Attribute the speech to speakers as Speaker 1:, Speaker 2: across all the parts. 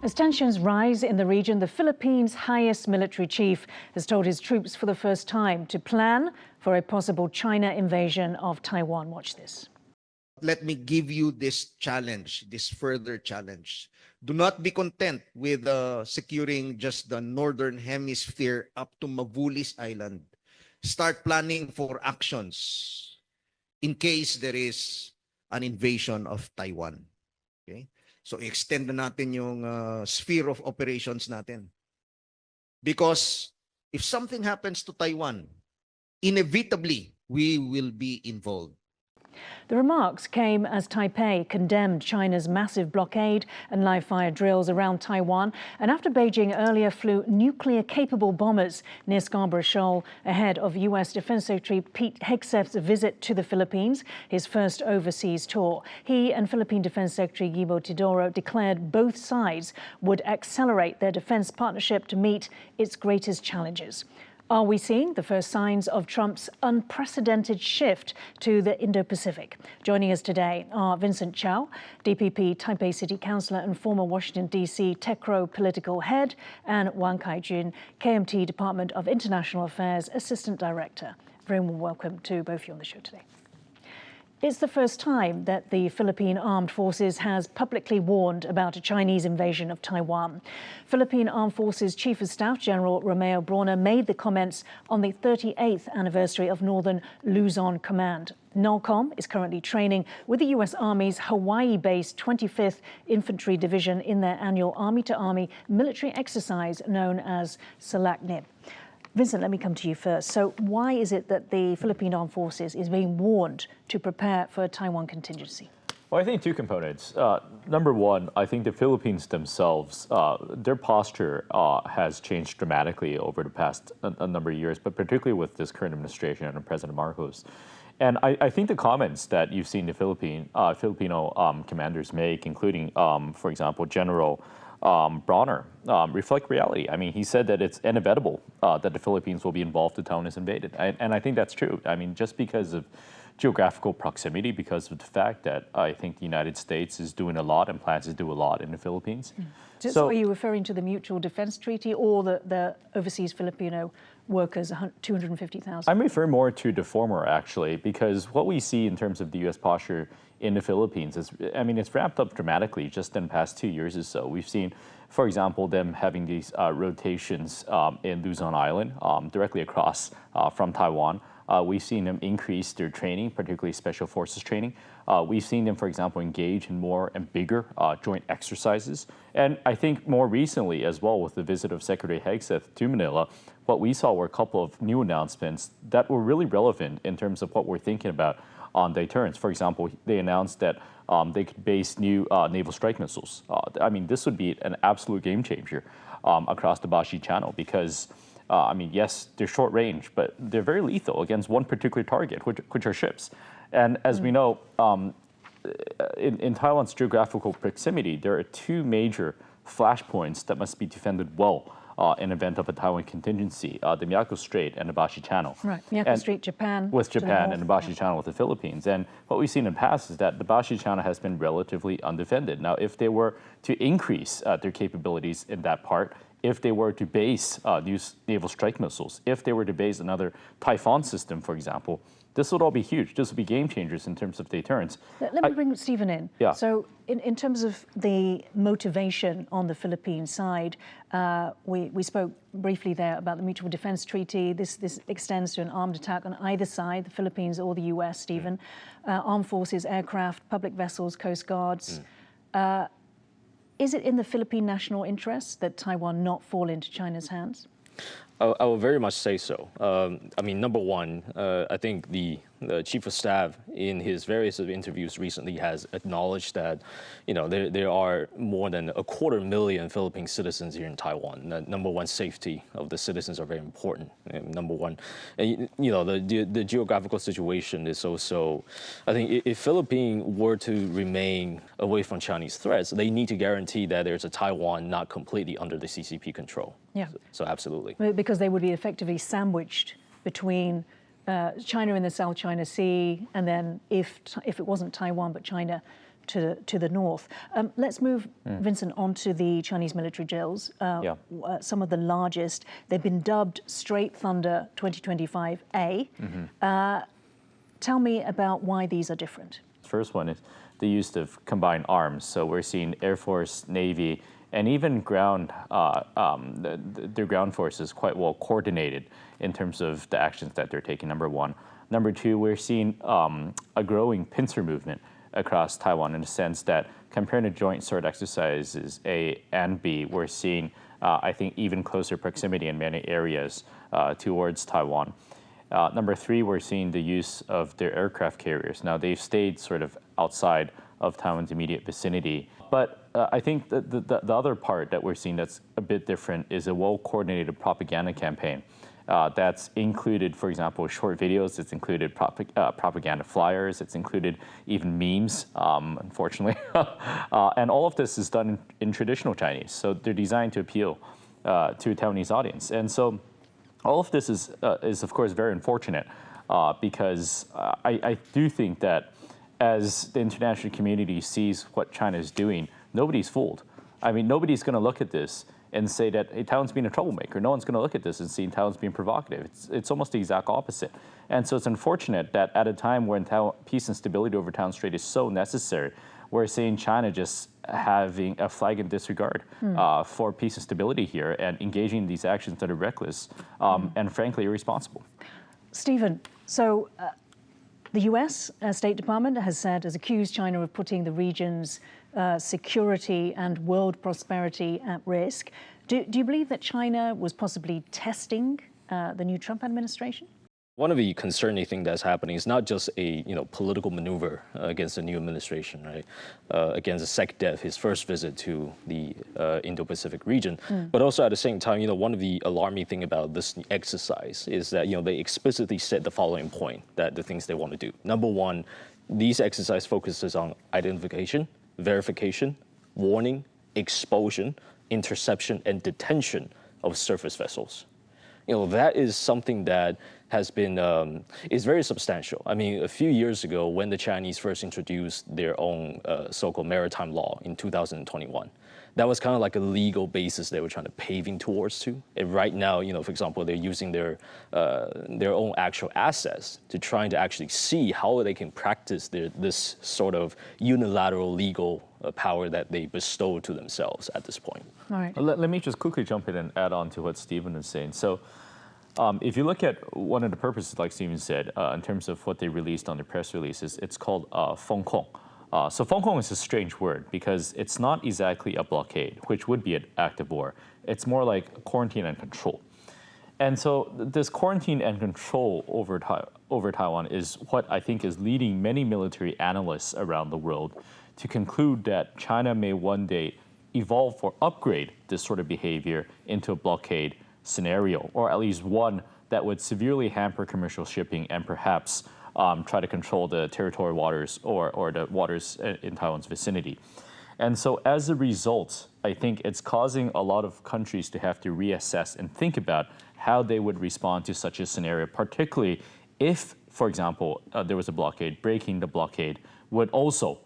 Speaker 1: As tensions rise in the region, the Philippines' highest military chief has told his troops for the first time to plan for a possible China invasion of Taiwan. Watch this.
Speaker 2: Let me give you this challenge, this further challenge. Do not be content with securing just the northern hemisphere up to Mavulis Island. Start planning for actions in case there is an invasion of Taiwan. Okay? So extend na natin yung sphere of operations natin. Because if something happens to Taiwan, inevitably we will be involved.
Speaker 1: The remarks came as Taipei condemned China's massive blockade and live-fire drills around Taiwan, and after Beijing earlier flew nuclear-capable bombers near Scarborough Shoal ahead of U.S. Defense Secretary Pete Hegseth's visit to the Philippines, his first overseas tour. He and Philippine Defense Secretary Gibo Teodoro declared both sides would accelerate their defense partnership to meet its greatest challenges. Are we seeing the first signs of Trump's unprecedented shift to the Indo-Pacific? Joining us today are Vincent Chao, DPP Taipei City councilor and former Washington D.C. TECRO political head, and Wang Kai-chun, KMT Department of International Affairs Assistant Director. Very warm welcome to both of you on the show today. It's the first time that the Philippine Armed Forces has publicly warned about a Chinese invasion of Taiwan. Philippine Armed Forces Chief of Staff General Romeo Brawner made the comments on the 38th anniversary of Northern Luzon Command. NOLCOM is currently training with the U.S. Army's Hawaii-based 25th Infantry Division in their annual Army-to-Army military exercise known as SELACNIB. Vincent, let me come to you first. So why is it that the Philippine Armed Forces is being warned to prepare for a Taiwan contingency?
Speaker 3: Well, I think two components. Number one, I think the Philippines themselves, their posture has changed dramatically over the past a number of years, but particularly with this current administration under President Marcos. And I think the comments that you've seen the Filipino commanders make, including, for example, General Brawner, reflect reality. I mean, he said that it's inevitable that the Philippines will be involved if Taiwan is invaded. And I think that's true. I mean, just because of geographical proximity, because of the fact that I think the United States is doing a lot and plans to do a lot in the Philippines.
Speaker 1: So are you referring to the Mutual Defense Treaty or the overseas Filipino workers, 250,000?
Speaker 3: I'm referring more to the former, actually, because what we see in terms of the U.S. posture in the Philippines is, I mean, it's ramped up dramatically just in the past 2 years or so. We've seen, for example, them having these rotations in Luzon Island, directly across from Taiwan. We've seen them increase their training, particularly special forces training. We've seen them, for example, engage in more and bigger joint exercises. And I think more recently as well, with the visit of Secretary Hegseth to Manila, what we saw were a couple of new announcements that were really relevant in terms of what we're thinking about on deterrence. For example, they announced that they could base new naval strike missiles. I mean, this would be an absolute game changer across the Bashi Channel because I mean, yes, they're short range, but they're very lethal against one particular target, which are ships. And as we know, in Taiwan's geographical proximity, there are two major flashpoints that must be defended well in event of a Taiwan contingency, the Miyako Strait and the Bashi Channel.
Speaker 1: Right, Miyako Strait, Japan.
Speaker 3: With Japan and the Bashi Channel with the Philippines. And what we've seen in the past is that the Bashi Channel has been relatively undefended. Now, if they were to increase their capabilities in that part, if they were to base new naval strike missiles, if they were to base another Typhoon system, for example, this would all be huge. This would be game changers in terms of deterrence.
Speaker 1: Let me bring Stephen in.
Speaker 3: Yeah.
Speaker 1: So in terms of the motivation on the Philippine side, we spoke briefly there about the Mutual Defense Treaty. This extends to an armed attack on either side, the Philippines or the US, Stephen. Armed forces, aircraft, public vessels, coast guards. Is it in the Philippine national interest that Taiwan not fall into China's hands?
Speaker 4: I would very much say so. I mean, number one, I think the Chief of Staff in his various interviews recently has acknowledged that, you know, there are more than 250,000 Philippine citizens here in Taiwan. Number one, safety of the citizens are very important. Number one, and, you know, the geographical situation is also, I think if Philippines were to remain away from Chinese threats, they need to guarantee that there's a Taiwan not completely under the CCP control.
Speaker 1: Yeah.
Speaker 4: So absolutely.
Speaker 1: Because they would be effectively sandwiched between China in the South China Sea, and then if it wasn't Taiwan but China, to the north. Let's move, Vincent, on to the Chinese military drills. Some of the largest. They've been dubbed Straight Thunder 2025A. Tell me about why these are different.
Speaker 3: First one is the use of combined arms. So we're seeing Air Force, Navy, and even ground, their ground forces quite well coordinated in terms of the actions that they're taking, number one. Number two, we're seeing a growing pincer movement across Taiwan in the sense that comparing to joint sword exercises A and B, we're seeing, I think, even closer proximity in many areas towards Taiwan. Number three, we're seeing the use of their aircraft carriers. Now, they've stayed sort of outside of Taiwan's immediate vicinity. But I think the other part that we're seeing that's a bit different is a well-coordinated propaganda campaign. That's included, for example, short videos. It's included propaganda flyers. It's included even memes, unfortunately. And all of this is done in traditional Chinese. So they're designed to appeal to a Taiwanese audience. And so all of this is of course, very unfortunate because I do think that as the international community sees what China is doing, nobody's fooled. I mean, nobody's going to look at this and say that hey, Taiwan's being a troublemaker. No one's going to look at this and see Taiwan's being provocative. It's almost the exact opposite. And so it's unfortunate that at a time when peace and stability over Taiwan Strait is so necessary, we're seeing China just having a flagrant disregard for peace and stability here and engaging in these actions that are reckless and frankly irresponsible.
Speaker 1: Stephen, so the US State Department has accused China of putting the region's security and world prosperity at risk. Do you believe that China was possibly testing the new Trump administration?
Speaker 4: One of the concerning things that's happening is not just a political maneuver against the new administration, right? Against Sekdev, his first visit to the Indo-Pacific region, but also at the same time, one of the alarming thing about this exercise is that they explicitly said the following point, that the things they want to do. Number one, these exercise focuses on identification, verification, warning, expulsion, interception, and detention of surface vessels. That is something that has been, is very substantial. I mean, a few years ago, when the Chinese first introduced their own so-called maritime law in 2021, that was kind of like a legal basis they were trying to paving towards to. And right now, for example, they're using their own actual assets to trying to actually see how they can practice this sort of unilateral legal power that they bestow to themselves at this point.
Speaker 1: All right.
Speaker 3: Let me just quickly jump in and add on to what Stephen is saying. So if you look at one of the purposes, like Stephen said, in terms of what they released on their press releases, it's called Fengkong. So Fengkong is a strange word because it's not exactly a blockade, which would be an act of war. It's more like quarantine and control. And so this quarantine and control over Taiwan is what I think is leading many military analysts around the world to conclude that China may one day evolve or upgrade this sort of behavior into a blockade scenario, or at least one that would severely hamper commercial shipping and perhaps try to control the territorial waters or the waters in Taiwan's vicinity. And so as a result, I think it's causing a lot of countries to have to reassess and think about how they would respond to such a scenario, particularly if, for example, there was a blockade. Breaking the blockade would also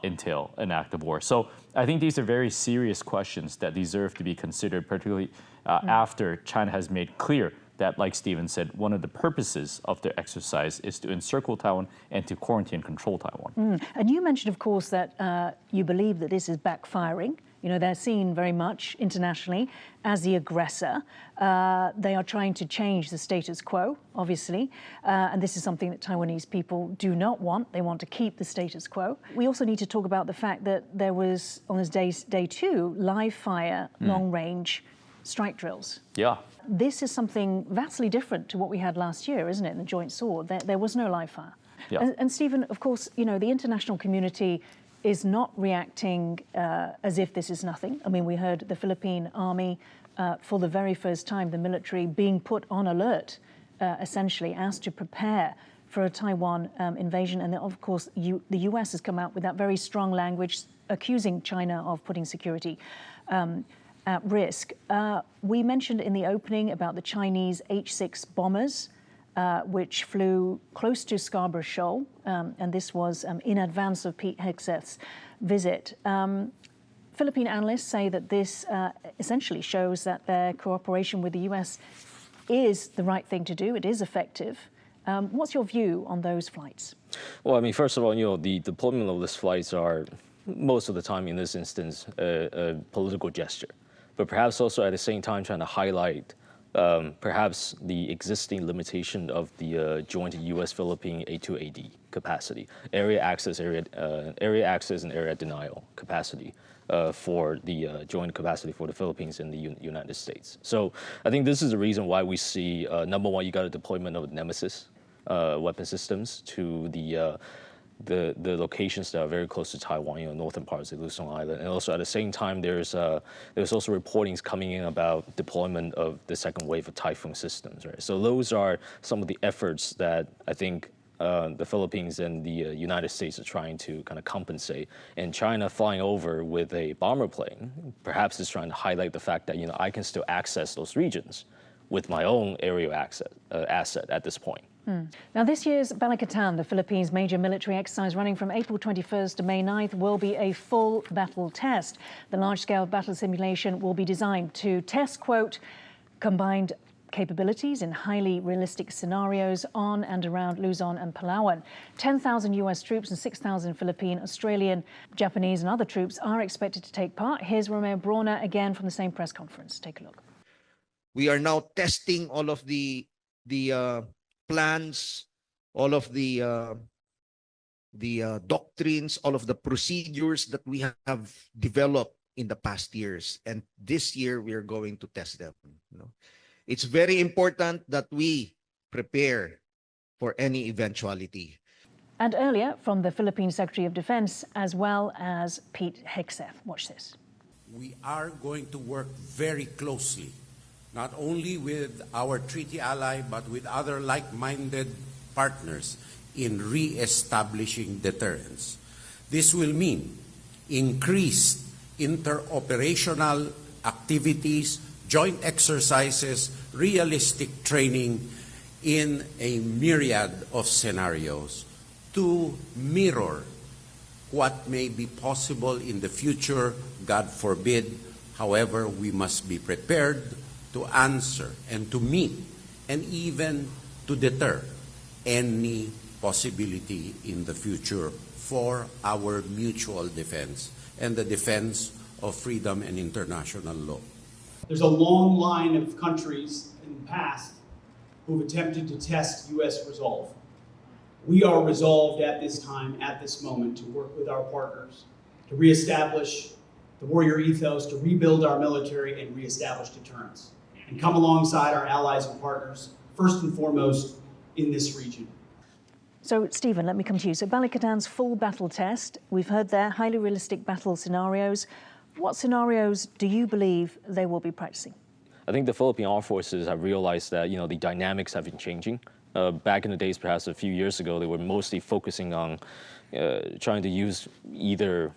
Speaker 3: entail an act of war. So I think these are very serious questions that deserve to be considered, particularly after China has made clear that, like Stephen said, one of the purposes of their exercise is to encircle Taiwan and to quarantine and control Taiwan.
Speaker 1: And you mentioned, of course, that you believe that this is backfiring. They're seen very much internationally as the aggressor. They are trying to change the status quo, obviously. And this is something that Taiwanese people do not want. They want to keep the status quo. We also need to talk about the fact that there was, on this day two, live fire, long-range strike drills.
Speaker 3: Yeah.
Speaker 1: This is something vastly different to what we had last year, isn't it, in the joint sword? There was no live fire.
Speaker 3: Yeah.
Speaker 1: And Stephen, of course, the international community is not reacting as if this is nothing. I mean, we heard the Philippine army, for the very first time, the military being put on alert, essentially, asked to prepare for a Taiwan invasion. And then, of course, the US has come out with that very strong language accusing China of putting security at risk. We mentioned in the opening about the Chinese H-6 bombers, which flew close to Scarborough Shoal, and this was in advance of Pete Hegseth's visit. Philippine analysts say that this essentially shows that their cooperation with the US is the right thing to do. It is effective. What's your view on those flights?
Speaker 4: Well, I mean, first of all, the deployment of these flights are most of the time in this instance a political gesture, but perhaps also at the same time trying to highlight perhaps the existing limitation of the joint U.S.-Philippine A2AD capacity, area access and area denial capacity for the joint capacity for the Philippines and the United States. So I think this is the reason why we see, number one, you got a deployment of NMESIS weapon systems to the locations that are very close to Taiwan, northern parts of Luzon Island, and also at the same time, there's also reportings coming in about deployment of the second wave of Typhoon systems, right? So those are some of the efforts that I think the Philippines and the United States are trying to kind of compensate. And China flying over with a bomber plane, perhaps is trying to highlight the fact that I can still access those regions with my own aerial asset at this point.
Speaker 1: Now, this year's Balikatan, the Philippines' major military exercise running from April 21st to May 9th, will be a full battle test. The large-scale battle simulation will be designed to test, quote, combined capabilities in highly realistic scenarios on and around Luzon and Palawan. 10,000 US troops and 6,000 Philippine, Australian, Japanese and other troops are expected to take part. Here's Romeo Brawner again from the same press conference. Take a look.
Speaker 2: We are now testing all of the plans, all of the doctrines, all of the procedures that we have developed in the past years. And this year, we are going to test them. It's very important that we prepare for any eventuality.
Speaker 1: And earlier, from the Philippine Secretary of Defense, as well as Pete Hegseth. Watch this.
Speaker 5: We are going to work very closely, not only with our treaty ally, but with other like-minded partners in re-establishing deterrence. This will mean increased interoperational activities, joint exercises, realistic training in a myriad of scenarios to mirror what may be possible in the future, God forbid. However, we must be prepared to answer and to meet and even to deter any possibility in the future for our mutual defense and the defense of freedom and international law.
Speaker 6: There's a long line of countries in the past who've attempted to test U.S. resolve. We are resolved at this time, at this moment, to work with our partners, to reestablish the warrior ethos, to rebuild our military and reestablish deterrence, and come alongside our allies and partners, first and foremost, in this region.
Speaker 1: So, Stephen, let me come to you. So, Balikatan's full battle test, we've heard there, highly realistic battle scenarios. What scenarios do you believe they will be practicing?
Speaker 4: I think the Philippine Armed Forces have realized that, the dynamics have been changing. Back in the days, perhaps a few years ago, they were mostly focusing on trying to use either,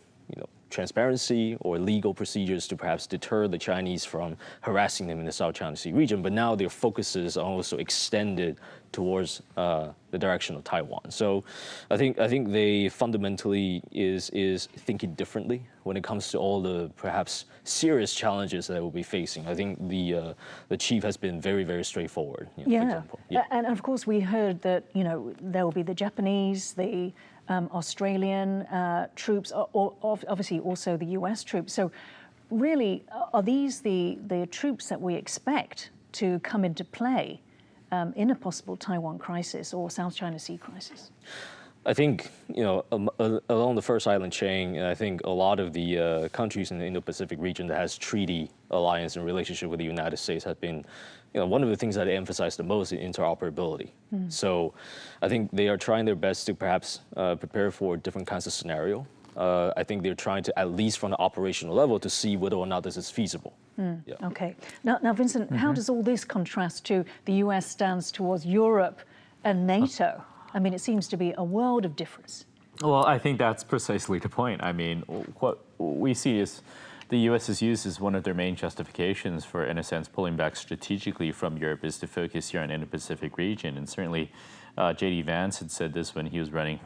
Speaker 4: transparency or legal procedures to perhaps deter the Chinese from harassing them in the South China Sea region. But now their focuses are also extended towards the direction of Taiwan. So I think they fundamentally is thinking differently when it comes to all the perhaps serious challenges that they will be facing. I think the chief has been very, very straightforward. For example.
Speaker 1: And of course we heard that there will be the Japanese, the Australian troops, obviously also the US troops. So really, are these the troops that we expect to come into play in a possible Taiwan crisis or South China Sea crisis?
Speaker 4: I think, along the first island chain, I think a lot of the countries in the Indo-Pacific region that has treaty alliance and relationship with the United States have been, one of the things that they emphasize the most is interoperability. So I think they are trying their best to perhaps prepare for different kinds of scenario. I think they're trying to, at least from the operational level, to see whether or not this is feasible.
Speaker 1: Okay. Now, Vincent, how does all this contrast to the US stance towards Europe and NATO? I mean, it seems to be a world of difference.
Speaker 3: Well, I think that's precisely the point. I mean, what we see is the U.S. is used as one of their main justifications for, in a sense, pulling back strategically from Europe is to focus here on the Indo-Pacific region. And certainly, J.D. Vance had said this when he was running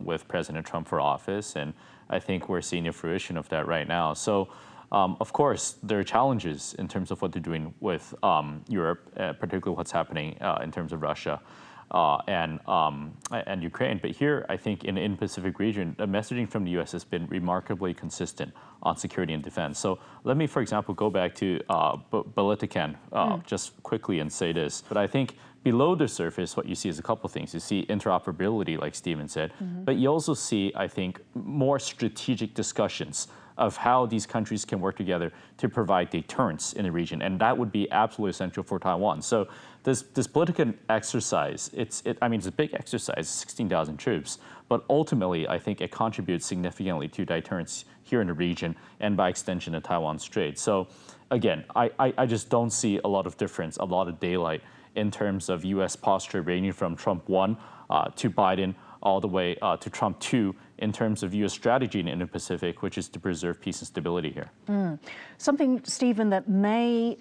Speaker 3: with President Trump for office. And I think we're seeing the fruition of that right now. So, of course, there are challenges in terms of what they're doing with Europe, particularly what's happening in terms of Russia and Ukraine. But here, I think in the Indo-Pacific region, the messaging from the U.S. has been remarkably consistent on security and defense. So let me, for example, go back to Balikatan just quickly and say this. But I think below the surface, what you see is a couple of things. You see interoperability, like Stephen said, but you also see, I think, more strategic discussions of how these countries can work together to provide deterrence in the region, and that would be absolutely essential for Taiwan. So this political exercise, it's a big exercise, 16,000 troops, but ultimately I think it contributes significantly to deterrence here in the region and by extension the Taiwan Strait. So again, I just don't see a lot of difference, a lot of daylight in terms of U.S. posture ranging from Trump 1 to Biden all the way to Trump 2 in terms of U.S. strategy in the Indo-Pacific, which is to preserve peace and stability here.
Speaker 1: Something, Stephen, that may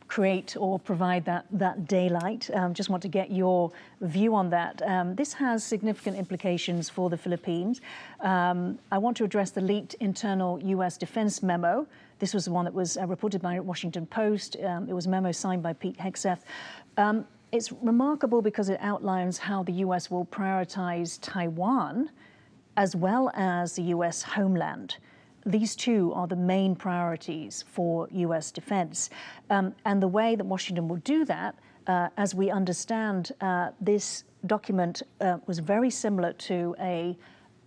Speaker 1: create or provide that daylight. Just want to get your view on that. This has significant implications for the Philippines. I want to address the leaked internal U.S. defense memo. This was the one that was reported by Washington Post. It was a memo signed by Pete Hegseth. It's remarkable because it outlines how the U.S. will prioritize Taiwan as well as the U.S. homeland. These two are the main priorities for U.S. defense. And the way that Washington will do that, as we understand, this document was very similar to a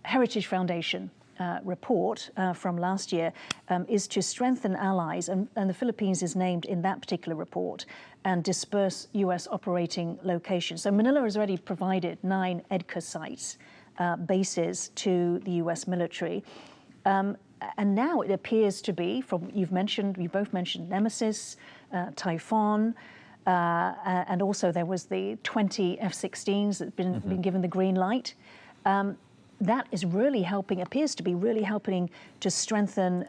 Speaker 1: Heritage Foundation report from last year, is to strengthen allies, and the Philippines is named in that particular report, and disperse U.S. operating locations. So Manila has already provided 9 EDCA sites, bases to the U.S. military. And now it appears to be, from you both mentioned NMESIS, Typhoon, and also there was the 20 F16s that have been given the green light. That is really helping, appears to be really helping to strengthen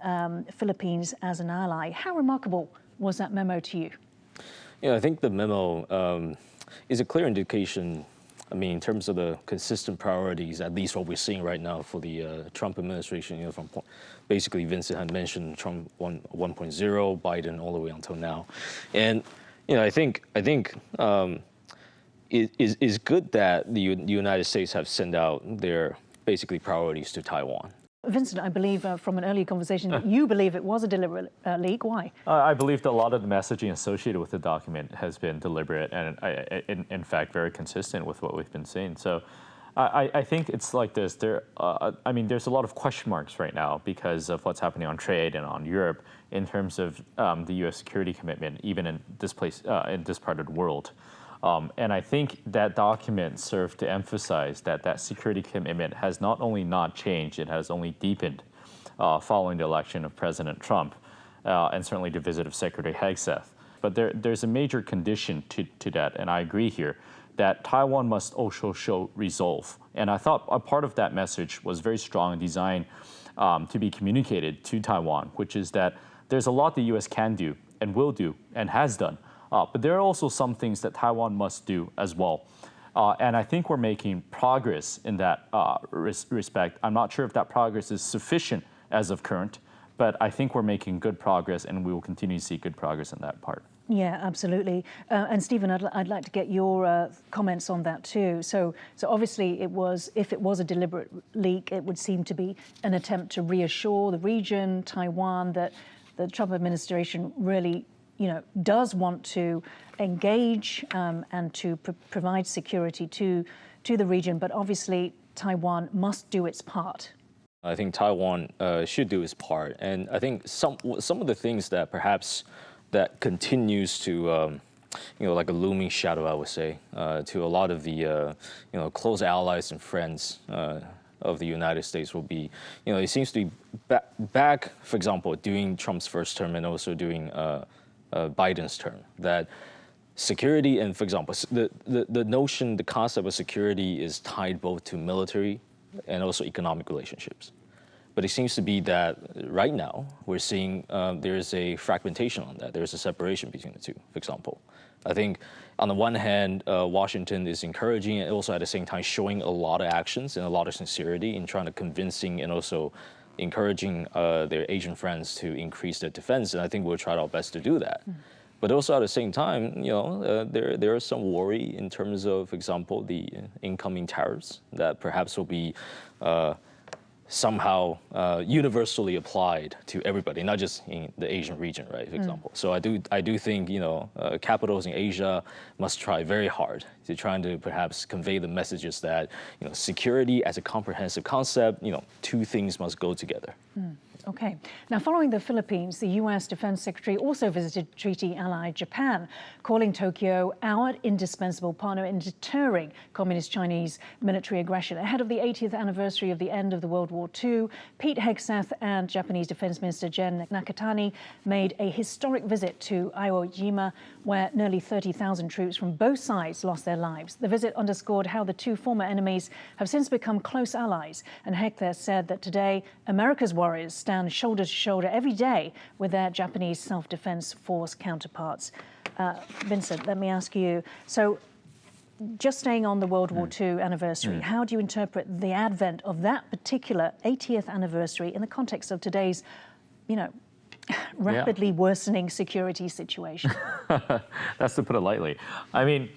Speaker 1: Philippines as an ally. How remarkable was that memo to you?
Speaker 4: Yeah, I think the memo is a clear indication, in terms of the consistent priorities, at least what we're seeing right now for the Trump administration, from basically Vincent had mentioned Trump 1.0, Biden all the way until now. And, I think it is good that the United States have sent out their basically priorities to Taiwan.
Speaker 1: Vincent, I believe from an earlier conversation that you believe it was a deliberate leak. Why?
Speaker 3: I believe that a lot of the messaging associated with the document has been deliberate and, in fact, very consistent with what we've been seeing. So I think it's like this. There's a lot of question marks right now because of what's happening on trade and on Europe in terms of the U.S. security commitment, even in this place, in this part of the world. And I think that document served to emphasize that security commitment has not only not changed, it has only deepened following the election of President Trump and certainly the visit of Secretary Hegseth. But there's a major condition to that, and I agree here, that Taiwan must also show resolve. And I thought a part of that message was very strong and designed to be communicated to Taiwan, which is that there's a lot the U.S. can do and will do and has done. But there are also some things that Taiwan must do as well. And I think we're making progress in that respect. I'm not sure if that progress is sufficient as of current, but I think we're making good progress and we will continue to see good progress in that part.
Speaker 1: Yeah, absolutely. And Stephen, I'd like to get your comments on that too. So obviously if it was a deliberate leak, it would seem to be an attempt to reassure the region, Taiwan, that the Trump administration really does want to engage and to provide security to the region, but obviously Taiwan must do its part.
Speaker 4: I think Taiwan should do its part, and I think some of the things that perhaps that continues to, like a looming shadow, I would say, to a lot of the, close allies and friends of the United States will be, it seems to be back, for example, during Trump's first term and also during Biden's term, that security and, for example, the notion, the concept of security is tied both to military and also economic relationships. But it seems to be that right now we're seeing there's a fragmentation on that. There's a separation between the two, for example. I think on the one hand, Washington is encouraging and also at the same time showing a lot of actions and a lot of sincerity in trying to convincing and also encouraging their Asian friends to increase their defense, and I think we'll try our best to do that. But also at the same time, there is some worry in terms of, for example, the incoming tariffs that perhaps will be somehow universally applied to everybody, not just in the Asian region, right? For example. So I do think capitals in Asia must try very hard to trying to perhaps convey the messages that security as a comprehensive concept, two things must go together.
Speaker 1: Okay. Now, following the Philippines, the U.S. Defense Secretary also visited treaty ally Japan, calling Tokyo our indispensable partner in deterring Communist Chinese military aggression. Ahead of the 80th anniversary of the end of the World War II, Pete Hegseth and Japanese Defense Minister Gen Nakatani made a historic visit to Iwo Jima, where nearly 30,000 troops from both sides lost their lives. The visit underscored how the two former enemies have since become close allies, and Hegseth said that today America's warriors stand shoulder to shoulder every day with their Japanese self-defense force counterparts. Vincent, let me ask you, so just staying on the World War II anniversary, how do you interpret the advent of that particular 80th anniversary in the context of today's, rapidly worsening security situation?
Speaker 3: That's to put it lightly. I mean,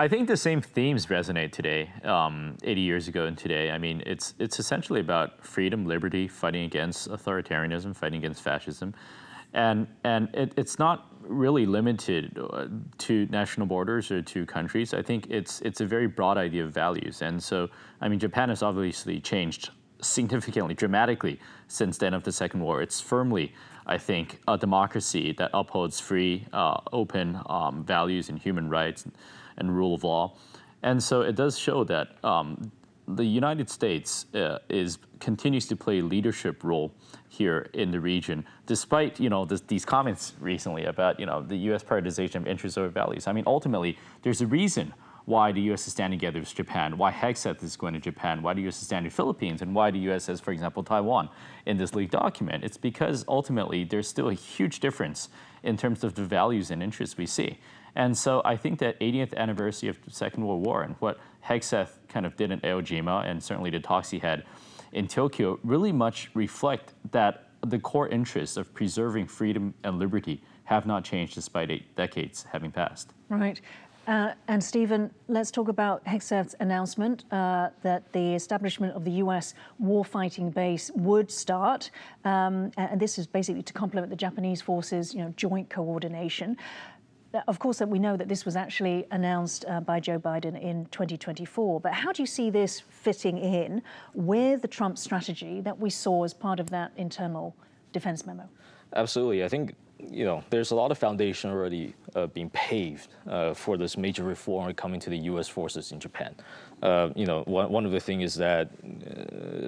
Speaker 3: I think the same themes resonate today, 80 years ago and today. I mean, it's essentially about freedom, liberty, fighting against authoritarianism, fighting against fascism. And it's not really limited to national borders or to countries. I think it's a very broad idea of values. And so, I mean, Japan has obviously changed significantly, dramatically since the end of the Second War. It's firmly, I think, a democracy that upholds free, open values and human rights and rule of law. And so it does show that the United States continues to play a leadership role here in the region, despite these comments recently about the U.S. prioritization of interests over values. I mean, ultimately, there's a reason why the U.S. is standing together with Japan, why Hegseth is going to Japan, why the U.S. is standing with the Philippines, and why the U.S. has, for example, Taiwan in this leaked document. It's because ultimately there's still a huge difference in terms of the values and interests we see. And so I think that 80th anniversary of the Second World War and what Hegseth kind of did in Iwo Jima, and certainly the talks he had in Tokyo, really much reflect that the core interests of preserving freedom and liberty have not changed despite 8 decades having passed.
Speaker 1: Right. And Stephen, let's talk about Hegseth's announcement that the establishment of the U.S. warfighting base would start. And this is basically to complement the Japanese forces' joint coordination. Of course, that we know that this was actually announced by Joe Biden in 2024. But how do you see this fitting in with the Trump strategy that we saw as part of that internal defense memo?
Speaker 4: Absolutely. I think there's a lot of foundation already being paved for this major reform coming to the U.S. forces in Japan. One of the things is that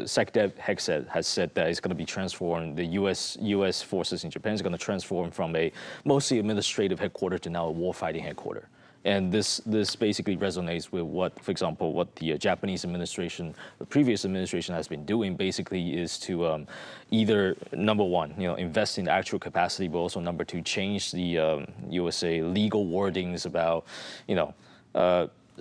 Speaker 4: Secretary Hegseth has said that it's going to be transformed. The U.S. forces in Japan is going to transform from a mostly administrative headquarters to now a warfighting headquarters. And this basically resonates with what, for example, what the Japanese administration, the previous administration has been doing basically is to either, number one, invest in actual capacity, but also number two, change the USA legal wordings about,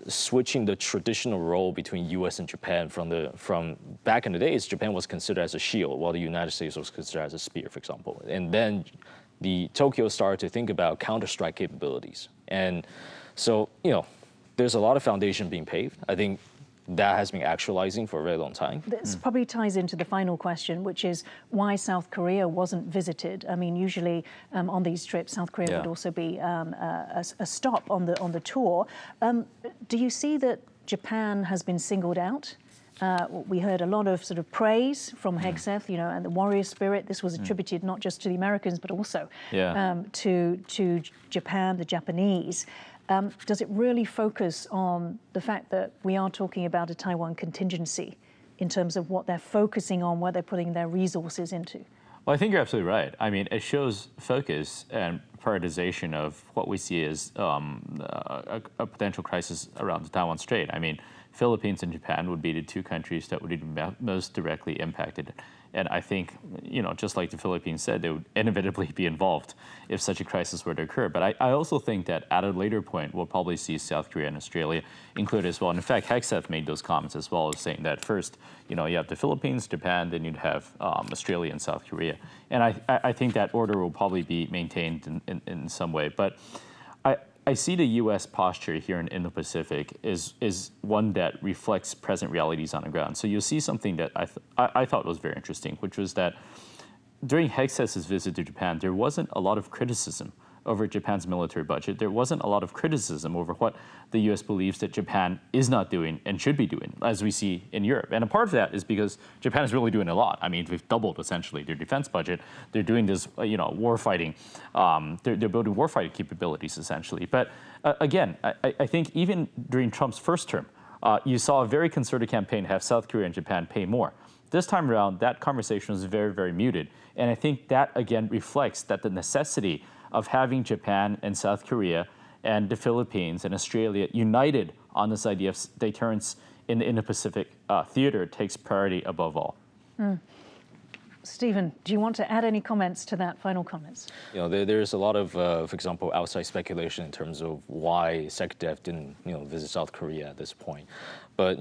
Speaker 4: switching the traditional role between U.S. and Japan from back in the days, Japan was considered as a shield, while the United States was considered as a spear, for example. And then Tokyo started to think about counter-strike capabilities. And so, there's a lot of foundation being paved. I think that has been actualizing for a very long time.
Speaker 1: This probably ties into the final question, which is why South Korea wasn't visited. I mean, usually on these trips, South Korea would also be a stop on the tour. Do you see that Japan has been singled out? We heard a lot of sort of praise from Hegseth, and the warrior spirit. This was attributed not just to the Americans, but also to Japan, the Japanese. Does it really focus on the fact that we are talking about a Taiwan contingency in terms of what they're focusing on, where they're putting their resources into?
Speaker 3: Well, I think you're absolutely right. I mean, it shows focus and prioritization of what we see as a potential crisis around the Taiwan Strait. I mean, Philippines and Japan would be the two countries that would be most directly impacted. And I think, just like the Philippines said, they would inevitably be involved if such a crisis were to occur. But I also think that at a later point, we'll probably see South Korea and Australia included as well. And in fact, Hegseth made those comments as well, as saying that first, you have the Philippines, Japan, then you'd have Australia and South Korea. And I think that order will probably be maintained in some way. But I see the U.S. posture here in Indo-Pacific is one that reflects present realities on the ground. So you'll see something that I thought was very interesting, which was that during Hegseth's visit to Japan, there wasn't a lot of criticism over Japan's military budget. There wasn't a lot of criticism over what the U.S. believes that Japan is not doing and should be doing, as we see in Europe. And a part of that is because Japan is really doing a lot. I mean, they've doubled, essentially, their defense budget. They're doing this, war fighting. They're building war fighting capabilities, essentially. But again, I think even during Trump's first term, you saw a very concerted campaign to have South Korea and Japan pay more. This time around, that conversation was very, very muted. And I think that, again, reflects that the necessity of having Japan and South Korea and the Philippines and Australia united on this idea of deterrence in the Indo-Pacific theater takes priority above all.
Speaker 1: Stephen, do you want to add any comments to that, final comments?
Speaker 4: There's a lot of, for example, outside speculation in terms of why SecDef didn't, visit South Korea at this point. But,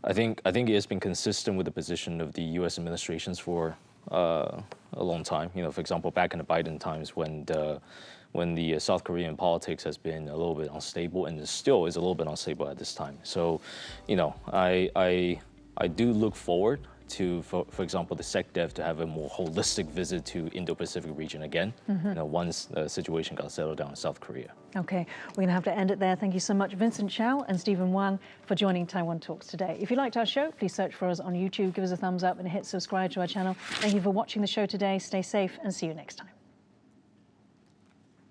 Speaker 4: I think it has been consistent with the position of the U.S. administrations for a long time. For example, back in the Biden times when the South Korean politics has been a little bit unstable, and it still is a little bit unstable at this time. So, I do look forward to, for example, the SecDef to have a more holistic visit to Indo-Pacific region again, once the situation got settled down in South Korea.
Speaker 1: Okay, we're going to have to end it there. Thank you so much, Vincent Chao and Stephen Wang, for joining Taiwan Talks today. If you liked our show, please search for us on YouTube, give us a thumbs up and hit subscribe to our channel. Thank you for watching the show today. Stay safe and see you next time.